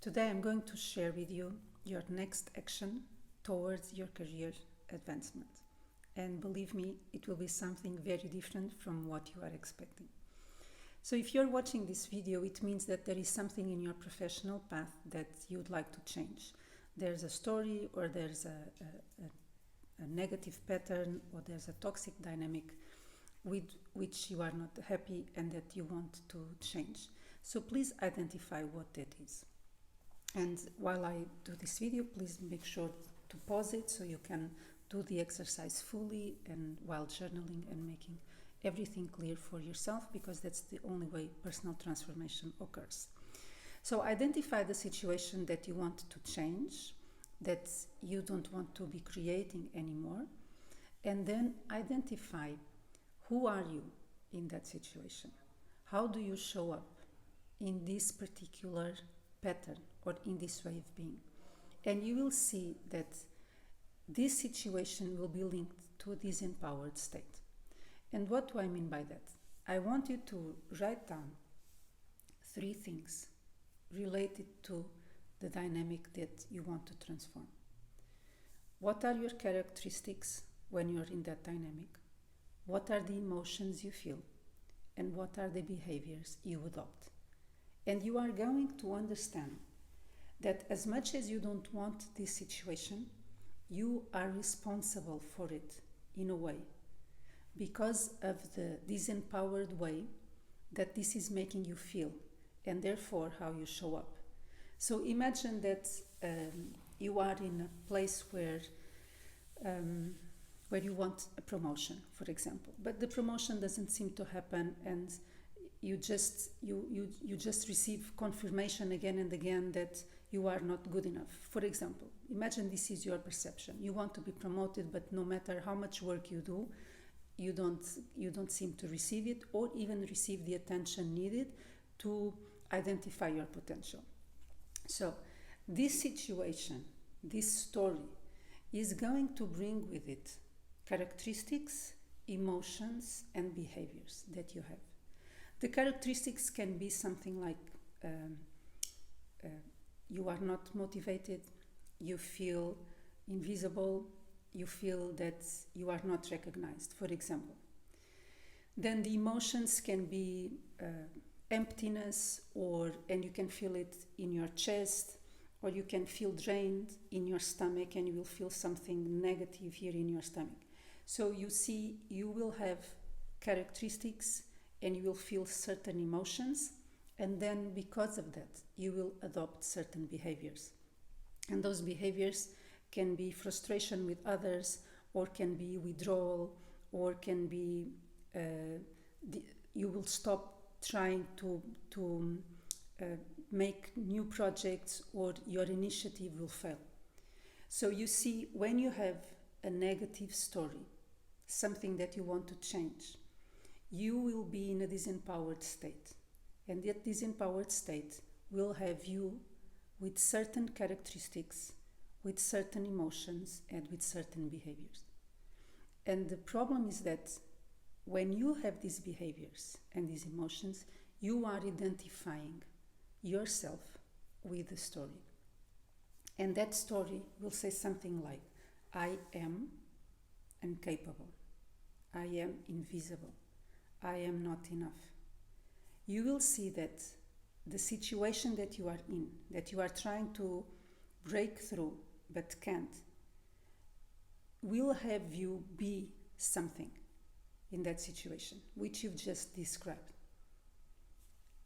Today I'm going to share with you your next action towards your career advancement. And believe me, it will be something very different from what you are expecting. So if you're watching this video, it means that there is something in your professional path that you'd like to change. There's a story, or there's a negative pattern, or there's a toxic dynamic with which you are not happy and that you want to change. So please identify what that is. And while I do this video, please make sure to pause it so you can do the exercise fully and while journaling and making everything clear for yourself, because that's the only way personal transformation occurs. So identify the situation that you want to change, that you don't want to be creating anymore, and then identify who are you in that situation. How do you show up in this particular pattern or in this way of being? And you will see that this situation will be linked to this empowered state. And what do I mean by that? I want you to write down 3 things related to the dynamic that you want to transform. What are your characteristics when you're in that dynamic? What are the emotions you feel? And what are the behaviors you adopt? And you are going to understand that as much as you don't want this situation, you are responsible for it in a way, because of the disempowered way that this is making you feel, and therefore how you show up. So imagine that you are in a place where you want a promotion, for example, but the promotion doesn't seem to happen, and you just receive confirmation again and again that you are not good enough. For example, imagine this is your perception. You want to be promoted, but no matter how much work you do, you don't seem to receive it, or even receive the attention needed to identify your potential. So this situation, this story, is going to bring with it characteristics, emotions, and behaviors that you have. The characteristics can be something like you are not motivated, you feel invisible, you feel that you are not recognized, for example. Then the emotions can be emptiness, and you can feel it in your chest, or you can feel drained in your stomach, and you will feel something negative here in your stomach. So you see, you will have characteristics and you will feel certain emotions, and then because of that, you will adopt certain behaviors. And those behaviors can be frustration with others, or can be withdrawal, or can be you will stop trying to make new projects, or your initiative will fail. So you see, when you have a negative story, something that you want to change, you will be in a disempowered state. And that disempowered state will have you with certain characteristics, with certain emotions, and with certain behaviors. And the problem is that when you have these behaviors and these emotions, you are identifying yourself with the story. And that story will say something like, I am incapable, I am invisible, I am not enough. You will see that the situation that you are in, that you are trying to break through but can't, will have you be something in that situation, which you've just described.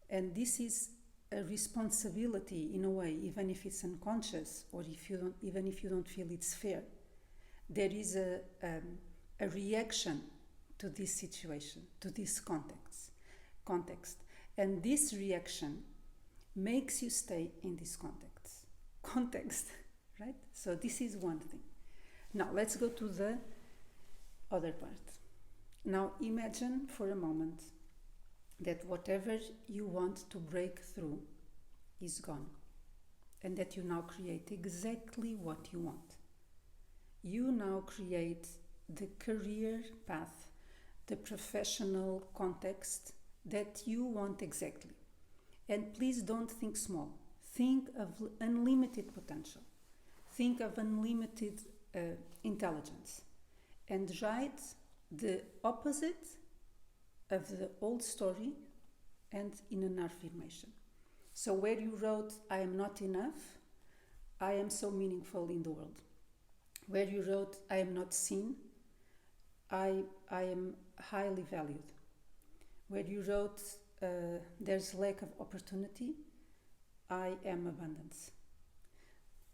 And this is a responsibility in a way, even if it's unconscious, or even if you don't feel it's fair. There is a reaction to this situation, to this context. And this reaction makes you stay in this context, right? So this is one thing. Now let's go to the other part. Now imagine for a moment that whatever you want to break through is gone, and that you now create exactly what you want. You now create the career path, the professional context that you want exactly. And please don't think small. think of unlimited potential. Think of unlimited intelligence. And write the opposite of the old story and in an affirmation. So where you wrote, I am not enough, I am so meaningful in the world. Where you wrote, I am not seen, I am highly valued. Where you wrote, there's lack of opportunity, I am abundance.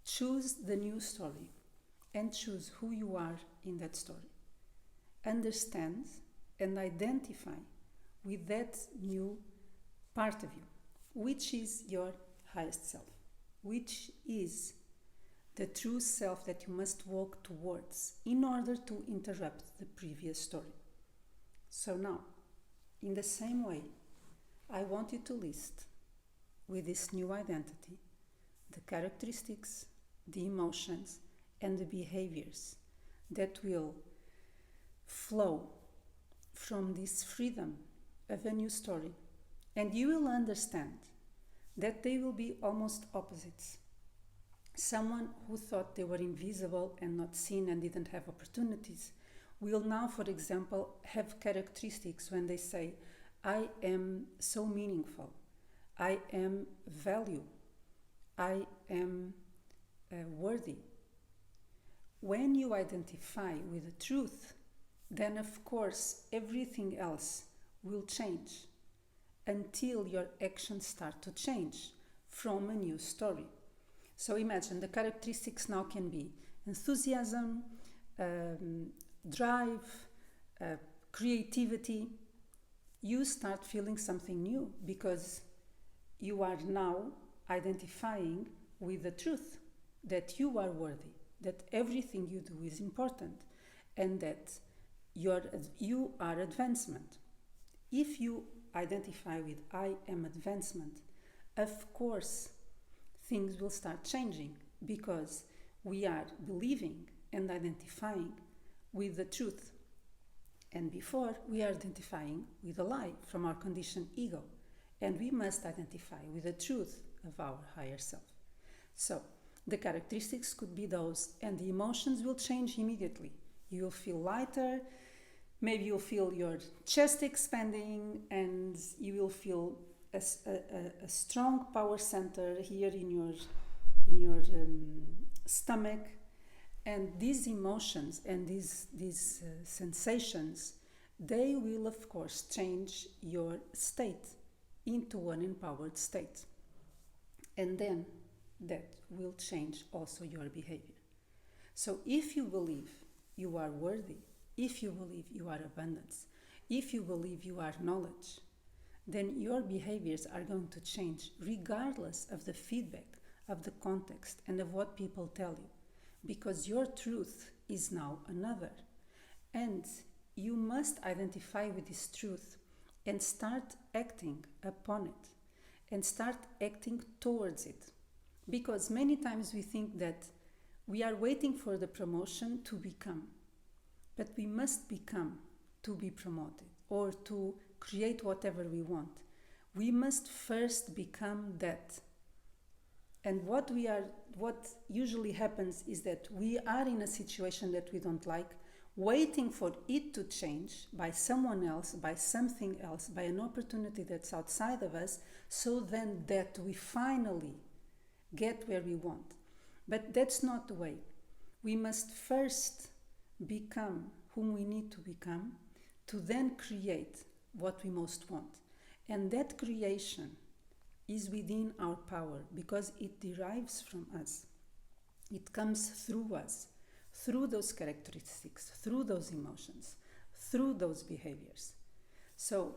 Choose the new story and choose who you are in that story. Understand and identify with that new part of you, which is your highest self, which is the true self that you must walk towards in order to interrupt the previous story. So now, in the same way, I want you to list with this new identity the characteristics, the emotions, and the behaviors that will flow from this freedom of a new story. And you will understand that they will be almost opposites. Someone who thought they were invisible and not seen and didn't have opportunities will now, for example, have characteristics when they say, I am so meaningful, I am value, I am worthy. When you identify with the truth, then of course everything else will change until your actions start to change from a new story. So imagine the characteristics now can be enthusiasm, drive, creativity. You start feeling something new because you are now identifying with the truth that you are worthy, that everything you do is important, and that you are advancement. If you identify with I am advancement, of course things will start changing because we are believing and identifying with the truth. And before, we are identifying with a lie from our conditioned ego, and we must identify with the truth of our higher self. So the characteristics could be those, and the emotions will change immediately. You will feel lighter, maybe you'll feel your chest expanding, and you will feel a strong power center here in your stomach. And these emotions and these sensations, they will of course change your state into an empowered state. And then that will change also your behavior. So if you believe you are worthy, if you believe you are abundance, if you believe you are knowledge, then your behaviors are going to change regardless of the feedback, of the context, and of what people tell you. Because your truth is now another. And you must identify with this truth and start acting upon it and start acting towards it. Because many times we think that we are waiting for the promotion to become, but we must become to be promoted or to create whatever we want. We must first become that. And what usually happens is that we are in a situation that we don't like, waiting for it to change by someone else, by something else, by an opportunity that's outside of us, so then that we finally get where we want. But that's not the way. We must first become whom we need to become to then create what we most want. And that creation is within our power because it derives from us. It comes through us, through those characteristics, through those emotions, through those behaviors. So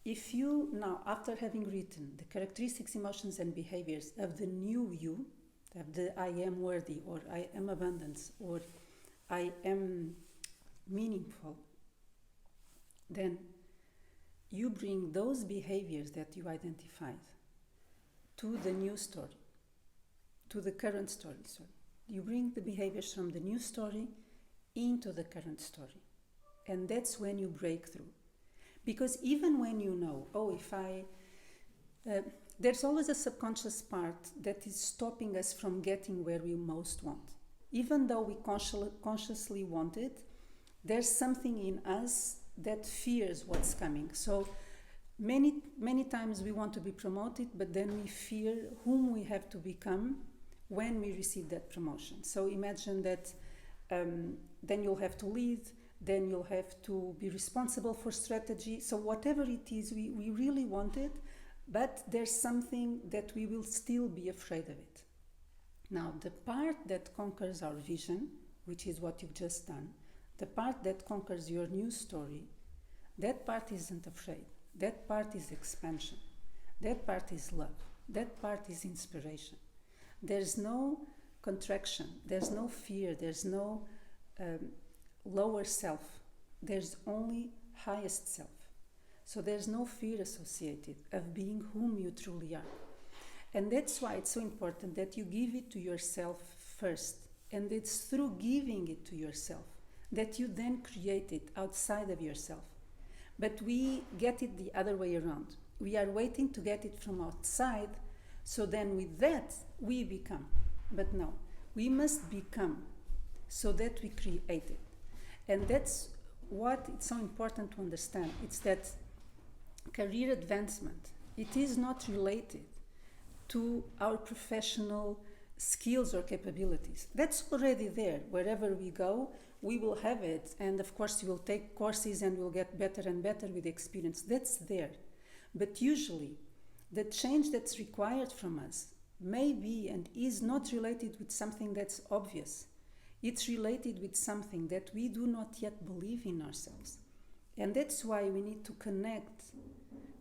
if you now, after having written the characteristics, emotions, and behaviors of the new you, of the I am worthy, or I am abundance, or I am meaningful, then you bring those behaviors that you identified to the new story, to the current story. You bring the behaviors from the new story into the current story. And that's when you break through. Because even when you know, there's always a subconscious part that is stopping us from getting where we most want. Even though we consciously want it, there's something in us that fears what's coming. So many times we want to be promoted, but then we fear whom we have to become when we receive that promotion. So imagine that then you'll have to lead, then you'll have to be responsible for strategy. So whatever it is, we really want it, but there's something that we will still be afraid of it. Now, the part that conquers our vision, which is what you've just done, the part that conquers your new story, that part isn't afraid. That part is expansion. That part is love. That part is inspiration. There's no contraction. There's no fear. There's no lower self. There's only highest self. So there's no fear associated of being whom you truly are. And that's why it's so important that you give it to yourself first. And it's through giving it to yourself that you then create it outside of yourself. But we get it the other way around. We are waiting to get it from outside, so then with that we become. But no, we must become so that we create it. And that's what it's so important to understand. It's that career advancement, it is not related to our professional skills or capabilities. That's already there. Wherever we go, we will have it, and of course you will take courses and will get better and better with experience. That's there. But usually the change that's required from us may be and is not related with something that's obvious. It's related with something that we do not yet believe in ourselves. And that's why we need to connect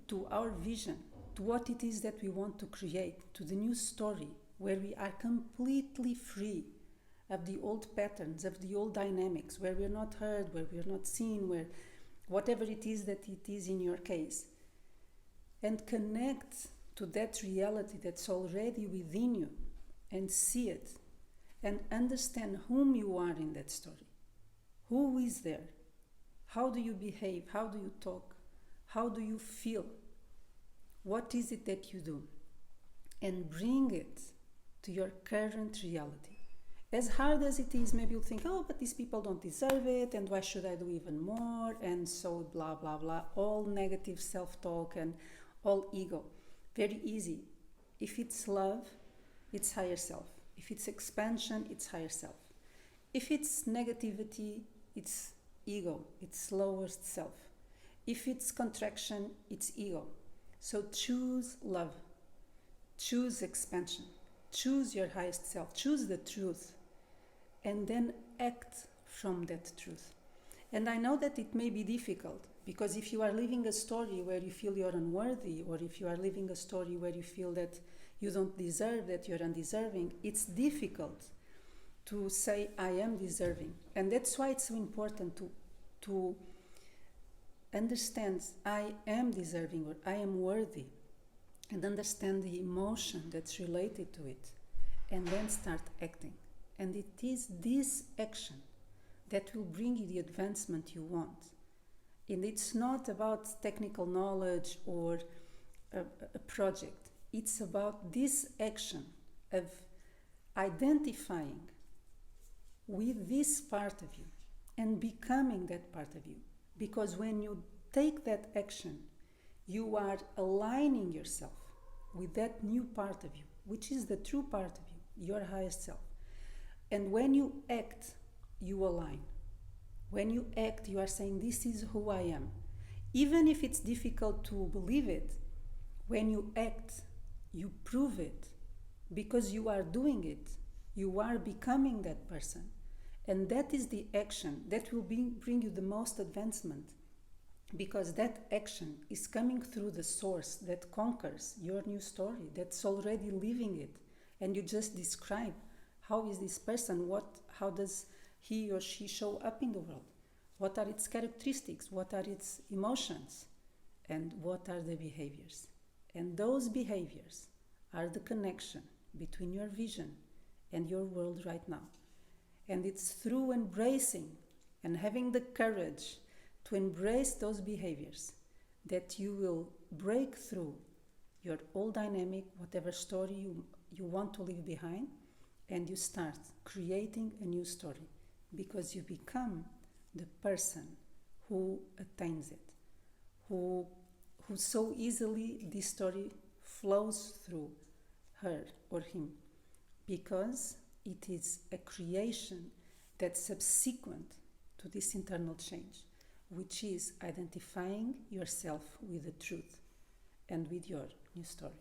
to our vision, to what it is that we want to create, to the new story, where we are completely free of the old patterns, of the old dynamics, where we're not heard, where we're not seen, where whatever it is that it is in your case. And connect to that reality that's already within you and see it and understand whom you are in that story. Who is there? How do you behave? How do you talk? How do you feel? What is it that you do? And bring it to your current reality. As hard as it is, maybe you'll think, oh, but these people don't deserve it, and why should I do even more? And so blah, blah, blah. All negative self-talk and all ego. Very easy. If it's love, it's higher self. If it's expansion, it's higher self. If it's negativity, it's ego. It's lowest self. If it's contraction, it's ego. So choose love. Choose expansion. Choose your highest self. Choose the truth. And then act from that truth. And I know that it may be difficult, because if you are living a story where you feel you're unworthy, or if you are living a story where you feel that you don't deserve, that you're undeserving, it's difficult to say, I am deserving. And that's why it's so important to understand, I am deserving, or I am worthy, and understand the emotion that's related to it, and then start acting. And it is this action that will bring you the advancement you want. And it's not about technical knowledge or a project. It's about this action of identifying with this part of you and becoming that part of you. Because when you take that action, you are aligning yourself with that new part of you, which is the true part of you, your highest self. And when you act, you align. When you act, you are saying, this is who I am. Even if it's difficult to believe it, when you act, you prove it. Because you are doing it. You are becoming that person. And that is the action that will bring you the most advancement. Because that action is coming through the source that conquers your new story, that's already living it. And you just describe, how is this person? How does he or she show up in the world? What are its characteristics? What are its emotions? And what are the behaviors? And those behaviors are the connection between your vision and your world right now. And it's through embracing and having the courage to embrace those behaviors that you will break through your old dynamic, whatever story you want to leave behind, and you start creating a new story, because you become the person who attains it, who so easily this story flows through her or him, because it is a creation that's subsequent to this internal change, which is identifying yourself with the truth and with your new story.